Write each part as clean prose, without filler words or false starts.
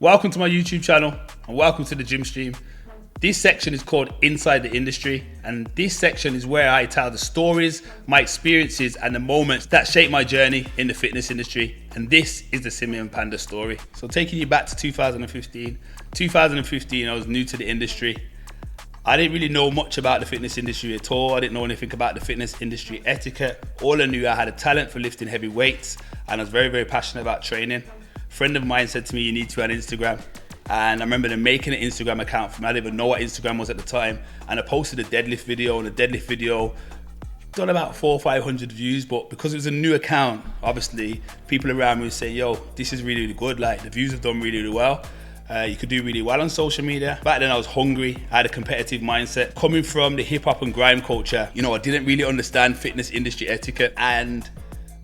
Welcome to my YouTube channel and welcome to the gym stream. This section is called Inside the Industry, and this section is where I tell the stories, my experiences and the moments that shaped my journey in the fitness industry. And this is the Simeon Panda story. So taking you back to 2015. 2015, I was new to the industry. I didn't really know much about the fitness industry at all. I didn't know anything about the fitness industry etiquette. All I knew, I had a talent for lifting heavy weights and I was very, very passionate about training. A friend of mine said to me, you need to be on Instagram. And I remember them making an Instagram account for me. I didn't even know what Instagram was at the time. And I posted a deadlift video, and the deadlift video got about 400 or 500 views. But because it was a new account, obviously, people around me were saying, yo, this is really, really good. Like, the views have done really, really well. You could do really well on social media. Back then I was hungry, I had a competitive mindset. Coming from the hip hop and grime culture, you know, I didn't really understand fitness industry etiquette. And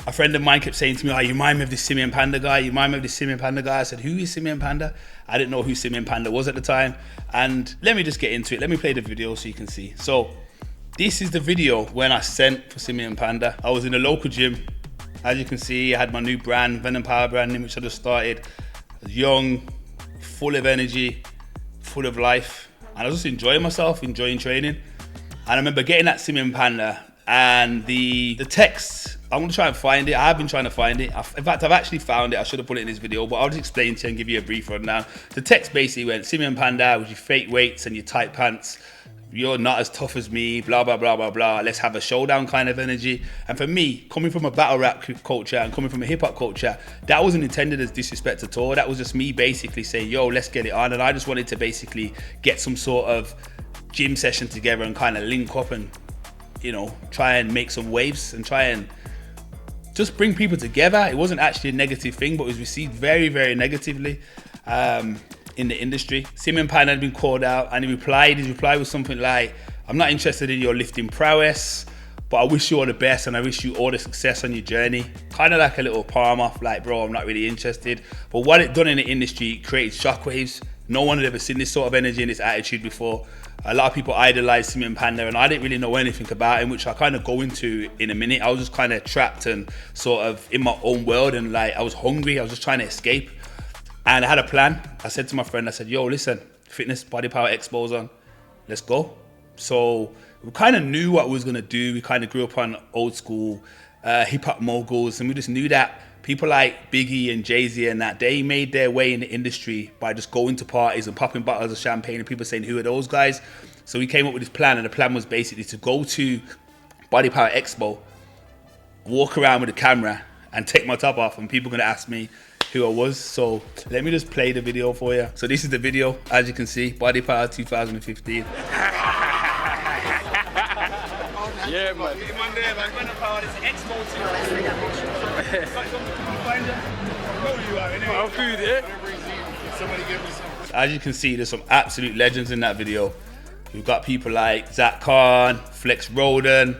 a friend of mine kept saying to me, oh, you remind me of this Simeon Panda guy, you remind me of this Simeon Panda guy. I said, who is Simeon Panda? I didn't know who Simeon Panda was at the time. And let me just get into it. Let me play the video so you can see. So this is the video when I sent for Simeon Panda. I was in a local gym. As you can see, I had my new brand, Venom Power branding, which I just started. I was young, full of energy, full of life. And I was just enjoying myself, enjoying training. And I remember getting that Simeon Panda and the text. I'm gonna try and find it. I have been trying to find it. In fact, I've actually found it. I should have put it in this video, but I'll just explain to you and give you a brief rundown. The text basically went, Simeon Panda, with your fake weights and your tight pants, you're not as tough as me, blah, blah, blah, blah, blah. Let's have a showdown kind of energy. And for me, coming from a battle rap culture and coming from a hip hop culture, that wasn't intended as disrespect at all. That was just me basically saying, yo, let's get it on. And I just wanted to basically get some sort of gym session together and kind of link up and, you know, try and make some waves and try and just bring people together. It wasn't actually a negative thing, but it was received very, very negatively in the industry. Simeon Panda had been called out and his reply was something like, I'm not interested in your lifting prowess, but I wish you all the best and I wish you all the success on your journey. Kind of like a little palm off, like, bro, I'm not really interested. But what it done in the industry, it created shockwaves. No one had ever seen this sort of energy and this attitude before. A lot of people idolized Simeon Panda and I didn't really know anything about him, which I kind of go into in a minute. I was just kind of trapped and sort of in my own world and like I was hungry, I was just trying to escape. And I had a plan. I said to my friend, I said, yo, listen, fitness BodyPower Expo's on, let's go. So we kind of knew what we was gonna do. We kind of grew up on old school hip hop moguls, and we just knew that people like Biggie and Jay-Z and that, they made their way in the industry by just going to parties and popping bottles of champagne and people saying, who are those guys? So we came up with this plan, and the plan was basically to go to BodyPower Expo, walk around with a camera and take my top off, and people are gonna ask me who I was. So let me just play the video for you. So this is the video, as you can see, BodyPower 2015. Yeah, man. As you can see, there's some absolute legends in that video. We've got people like Zach Khan, Flex Roden.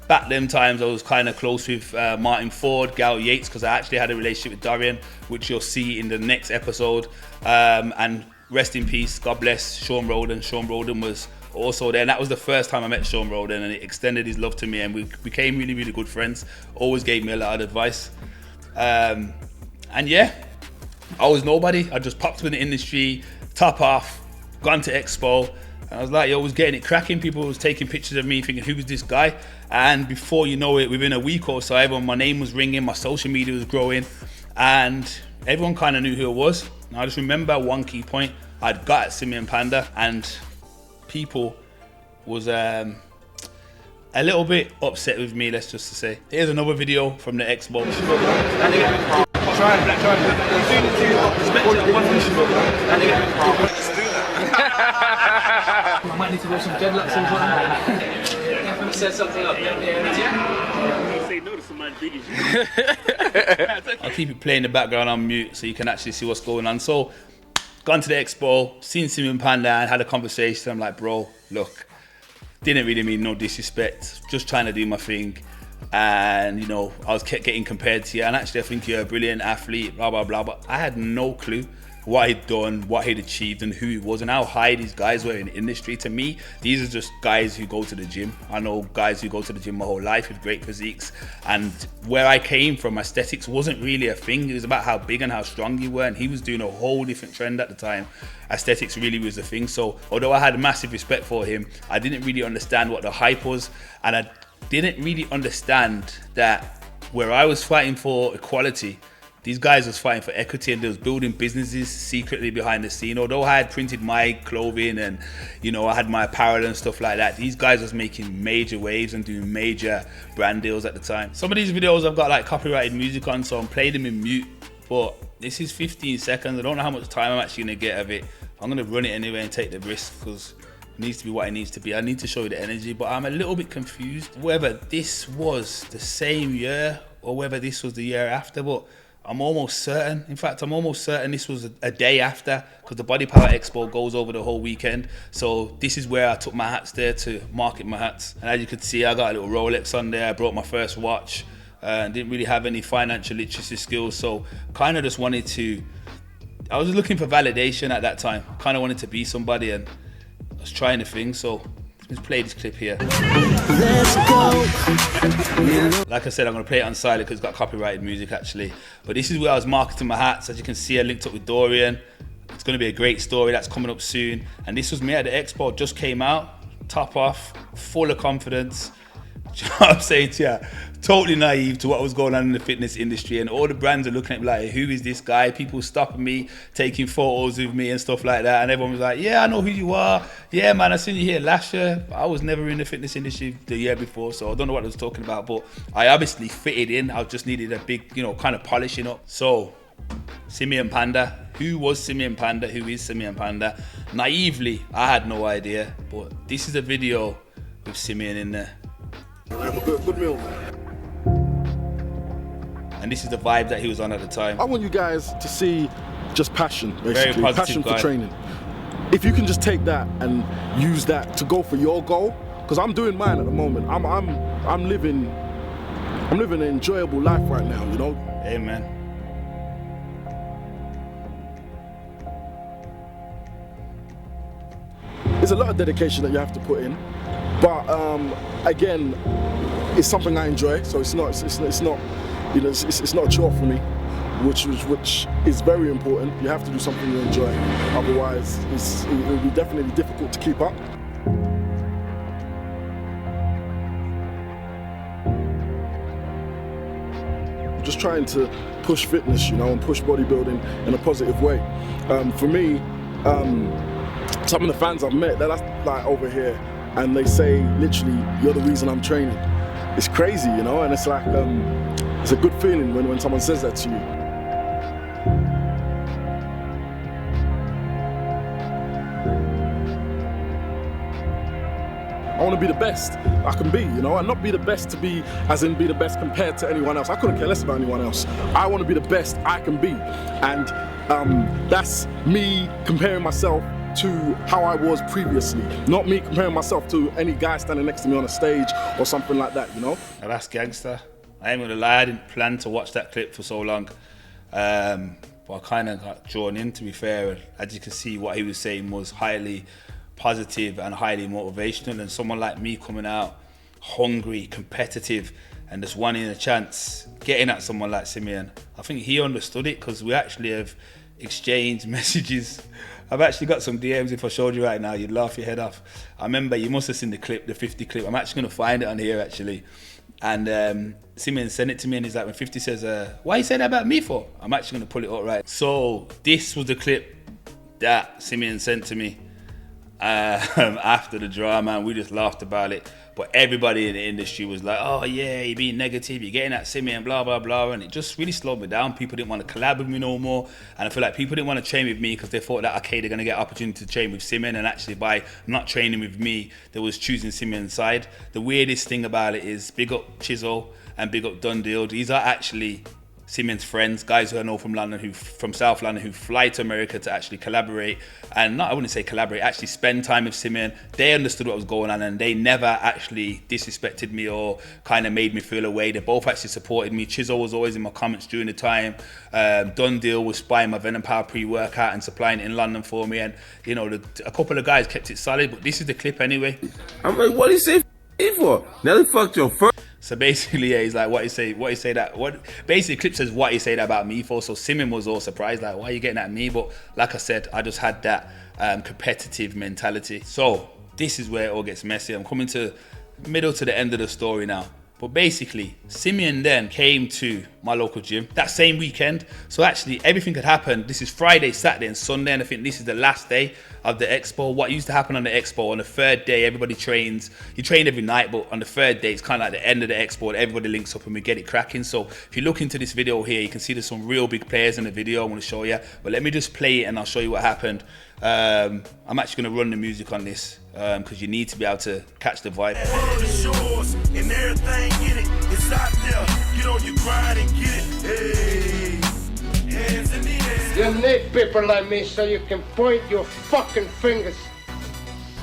Back them times I was kind of close with Martin Ford, Gal Yates, because I actually had a relationship with Dorian, which you'll see in the next episode. And rest in peace, God bless Sean Roden. Sean Roden was also there, and that was the first time I met Sean Roden, and it extended his love to me, and we became really, really good friends. Always gave me a lot of advice. And yeah, I was nobody. I just popped up in the industry, top off, gone to Expo, and I was like, yo, I was getting it cracking. People was taking pictures of me thinking, who was this guy? And before you know it, within a week or so, my name was ringing, my social media was growing, and everyone kind of knew who I was. And I just remember one key point, I'd got at Simeon Panda, and people was a little bit upset with me, let's just say. Here's another video from the Expo. I might need to wear some dreadlocks and set something up. I'll keep it playing in the background on mute so you can actually see what's going on. So, gone to the Expo, seen Simeon Panda and had a conversation. I'm like, bro, look, didn't really mean no disrespect, just trying to do my thing. And you know, I was kept getting compared to you, and actually I think you're a brilliant athlete, blah, blah, blah. But I had no clue what he'd done, what he'd achieved, and who he was, and how high these guys were in the industry. To me, these are just guys who go to the gym. I know guys who go to the gym my whole life with great physiques, and where I came from, aesthetics wasn't really a thing. It was about how big and how strong you were, and he was doing a whole different trend at the time. Aesthetics really was the thing. So although I had massive respect for him, I didn't really understand what the hype was, and I didn't really understand that where I was fighting for equality, these guys was fighting for equity, and they was building businesses secretly behind the scene. Although I had printed my clothing and, you know, I had my apparel and stuff like that, these guys was making major waves and doing major brand deals at the time. Some of these videos I've got like copyrighted music on, so I'm playing them in mute, but this is 15 seconds. I don't know how much time I'm actually gonna get of it. I'm gonna run it anyway and take the risk, because it needs to be what it needs to be. I need to show you the energy, but I'm a little bit confused whether this was the same year or whether this was the year after, but I'm almost certain. In fact, I'm almost certain this was a day after, because the BodyPower Expo goes over the whole weekend. So this is where I took my hats there to market my hats. And as you could see, I got a little Rolex on there. I brought my first watch. Didn't really have any financial literacy skills, so kind of just wanted to, I was looking for validation at that time. Kind of wanted to be somebody, and I was trying the thing. So let's play this clip here. Let's go. Like I said, I'm gonna play it on silent because it's got copyrighted music actually. But this is where I was marketing my hats. As you can see, I linked up with Dorian. It's gonna be a great story that's coming up soon. And this was me at the expo, just came out, top off, full of confidence. You know what I'm saying to you? Totally naive to what was going on in the fitness industry, and all the brands are looking at me like, who is this guy? People stopping me, taking photos with me and stuff like that, and everyone was like, yeah, I know who you are. Yeah, man, I seen you here last year. I was never in the fitness industry the year before, so I don't know what I was talking about, but I obviously fitted in. I just needed a big, you know, kind of polishing up. So, Simeon Panda. Who was Simeon Panda? Who is Simeon Panda? Naively, I had no idea, but this is a video with Simeon in there. Have a good meal. And this is the vibe that he was on at the time. I want you guys to see just passion, basically. Very positive passion guy. for training. If you can just take that and use that to go for your goal, because I'm doing mine at the moment. I'm living an enjoyable life right now, you know? Amen. There's a lot of dedication that you have to put in, but again, it's something I enjoy. So it's not you know, it's not a chore for me, which is very important. You have to do something you enjoy, otherwise it will be definitely difficult to keep up. I'm just trying to push fitness, you know, and push bodybuilding in a positive way. For me, some of the fans I've met, they're like over here, and they say literally, "You're the reason I'm training." It's crazy, you know, and it's like it's a good feeling when someone says that to you. I want to be the best I can be, you know, and not be the best to be, as in be the best compared to anyone else. I couldn't care less about anyone else. I want to be the best I can be, and that's me comparing myself to how I was previously, not me comparing myself to any guy standing next to me on a stage or something like that, you know? Now that's gangster. I ain't gonna lie, I didn't plan to watch that clip for so long. But I kind of got drawn in, to be fair. As you can see, what he was saying was highly positive and highly motivational, and someone like me coming out hungry, competitive, and just wanting a chance, getting at someone like Simeon. I think he understood it, because we actually have exchanged messages. I've actually got some DMs. If I showed you right now, you'd laugh your head off. I remember, you must have seen the clip, the 50 clip. I'm actually gonna find it on here actually. And Simeon sent it to me, and he's like, when 50 says, why you say that about me for? I'm actually gonna pull it up right. So this was the clip that Simeon sent to me after the drama, and we just laughed about it. But everybody in the industry was like, oh yeah, you're being negative, you're getting at Simeon, blah, blah, blah. And it just really slowed me down. People didn't want to collab with me no more. And I feel like people didn't want to train with me because they thought that, okay, they're going to get an opportunity to train with Simeon. And actually by not training with me, they was choosing Simeon's side. The weirdest thing about it is, big up Chisel and big up Dundee. These are actually Simeon's friends, guys who I know from London, from South London, who fly to America to actually collaborate, and not, I wouldn't say collaborate, actually spend time with Simeon. They understood what was going on, and they never actually disrespected me or kind of made me feel away. They both actually supported me. Chizzo was always in my comments during the time. Done Deal was buying my Venom Power pre-workout and supplying it in London for me, and you know, a couple of guys kept it solid. But this is the clip anyway. I'm like, what do you say for? Now they fucked your first. So basically, yeah, he's like, what he say that, what, basically clip says what he said about me for, so Simeon was all surprised, like, why are you getting at me? But like I said, I just had that competitive mentality. So this is where it all gets messy. I'm coming to middle to the end of the story now. But basically, Simeon then came to my local gym that same weekend. So actually, everything had happened. This is Friday, Saturday, and Sunday, and I think this is the last day of the expo. What used to happen on the expo, on the third day, everybody trains. You train every night, but on the third day, it's kind of like the end of the expo, and everybody links up and we get it cracking. So if you look into this video here, you can see there's some real big players in the video I want to show you. But let me just play it and I'll show you what happened. I'm actually going to run the music on this because you need to be able to catch the vibe. And everything in it, it's out there. Get on your grind and get it. Hey, hands in the air. You need people like me so you can point your fucking fingers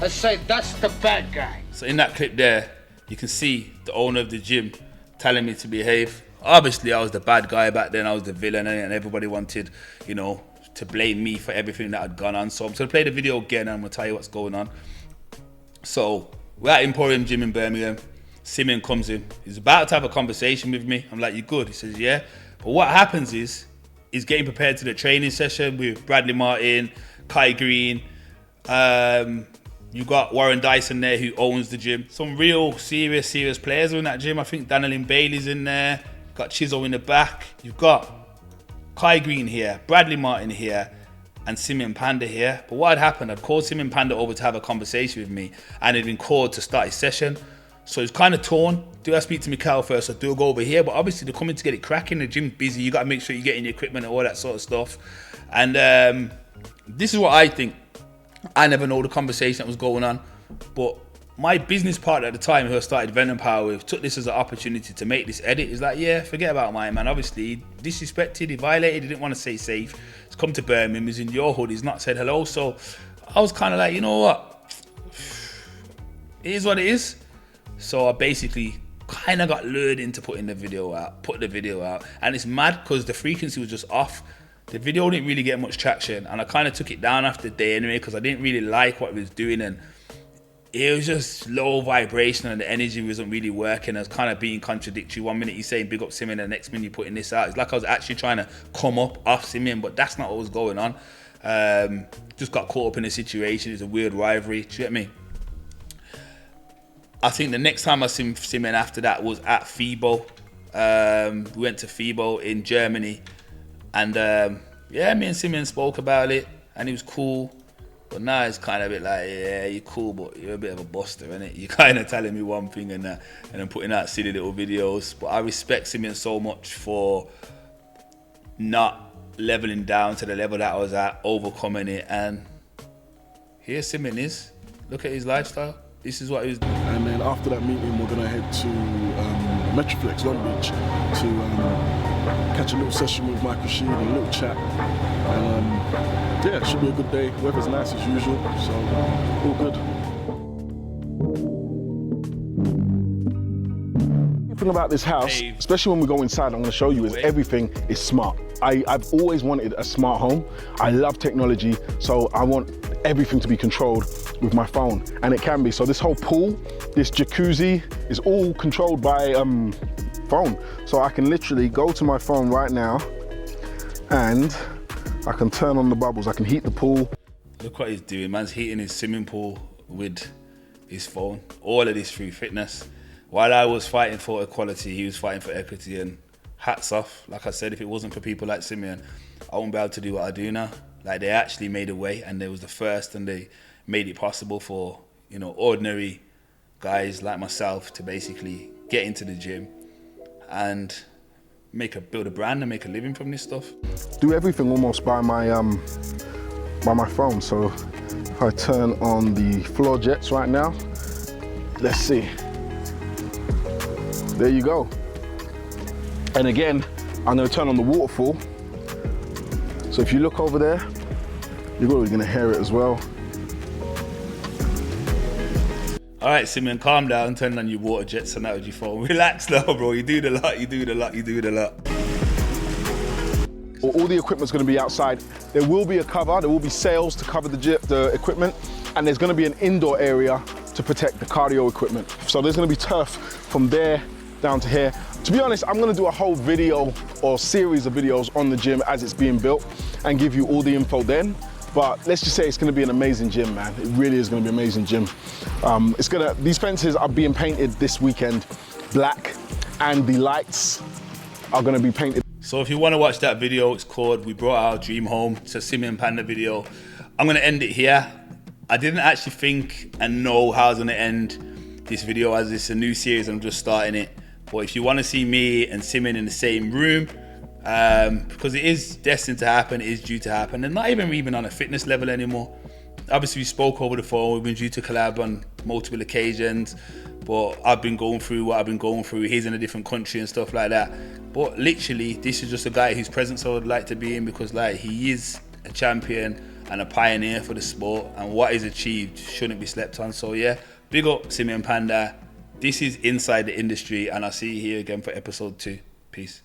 and say that's the bad guy. So in that clip there, you can see the owner of the gym telling me to behave. Obviously, I was the bad guy back then. I was the villain, and everybody wanted, you know, to blame me for everything that had gone on. So I'm going to play the video again and I'm going to tell you what's going on. So we're at Emporium gym in Birmingham. Simeon comes in. He's about to have a conversation with me. I'm like, you good? He says, yeah. But what happens is, he's getting prepared to the training session with Bradley Martin, Kai Green. You got Warren Dyson there who owns the gym. Some real serious players are in that gym. I think Daniel Bailey's in there. Got Chizzo in the back. You've got Kai Green here, Bradley Martin here, and Simeon Panda here. But what had happened, I'd called Simeon Panda over to have a conversation with me, and he'd been called to start his session. So he's kind of torn. Do I speak to Mikhail first or do I go over here? But obviously they're coming to get it cracking. The gym's busy. You got to make sure you're getting your equipment and all that sort of stuff. And this is what I think. I never know the conversation that was going on. But my business partner at the time, who I started Venom Power with, took this as an opportunity to make this edit. He's like, yeah, forget about mine, man. Obviously, he disrespected, he violated, he didn't want to stay safe. He's come to Birmingham, he's in your hood, he's not said hello. So I was kind of like, you know what? It is what it is. So I basically kind of got lured into put the video out. And it's mad because the frequency was just off. The video didn't really get much traction. And I kind of took it down after the day anyway because I didn't really like what it was doing. And it was just low vibration and the energy wasn't really working. I was kind of being contradictory. One minute you're saying big up Simeon and the next minute you're putting this out. It's like I was actually trying to come up off Simeon, but that's not what was going on. Just got caught up in a situation. It's a weird rivalry. Do you get me? I think the next time I seen Simeon after that was at FIBO. We went to FIBO in Germany. And yeah, me and Simeon spoke about it and he was cool. But now it's kind of a bit like, yeah, you're cool, but you're a bit of a buster, innit? You're kind of telling me one thing and then putting out silly little videos. But I respect Simeon so much for not leveling down to the level that I was at, overcoming it. And here Simeon is. Look at his lifestyle. This is what he was doing. And then after that meeting, we're going to head to Metroflex, Long Beach, to catch a little session with Mike Rashid and a little chat. And yeah, it should be a good day. Weather's nice as usual, so all good. The thing about this house, especially when we go inside, I'm going to show you, is everything is smart. I've always wanted a smart home. I love technology, so I want everything to be controlled with my phone, and it can be. So this whole pool, this jacuzzi is all controlled by phone. So I can literally go to my phone right now and I can turn on the bubbles. I can heat the pool. Look what he's doing. Man's heating his swimming pool with his phone. All of this through fitness. While I was fighting for equality, he was fighting for equity, and hats off. Like I said, if it wasn't for people like Simeon, I wouldn't be able to do what I do now. Like, they actually made a way, and they was the first, and they made it possible for, you know, ordinary guys like myself to basically get into the gym and build a brand and make a living from this stuff. Do everything almost by my phone. So if I turn on the floor jets right now, let's see. There you go. And again, I'm gonna turn on the waterfall. So if you look over there, you're already gonna hear it as well. All right, Simeon, calm down, turn on your water jets and that with your phone. Relax now, bro. You do the lot, you do the lot, you do the lot. All the equipment's gonna be outside. There will be a cover, there will be sails to cover the equipment, and there's gonna be an indoor area to protect the cardio equipment. So there's gonna be turf from there down to here. To be honest, I'm gonna do a whole video or series of videos on the gym as it's being built and give you all the info then. But let's just say it's gonna be an amazing gym, man. It really is gonna be an amazing gym. These fences are being painted this weekend black, and the lights are gonna be painted. So if you want to watch that video, it's called We Brought Our Dream Home. It's a Simeon Panda video. I'm going to end it here. I didn't actually think and know how I was going to end this video, as it's a new series, I'm just starting it. But if you want to see me and Simeon in the same room, because it is destined to happen, it is due to happen, and not even on a fitness level anymore. Obviously we spoke over the phone, we've been due to collab on multiple occasions, but I've been going through what I've been going through. He's in a different country and stuff like that. But literally, this is just a guy whose presence I would like to be in, because like he is a champion and a pioneer for the sport, and what he's achieved shouldn't be slept on. So yeah, big up Simeon Panda. This is Inside the Industry, and I'll see you here again for episode 2. Peace.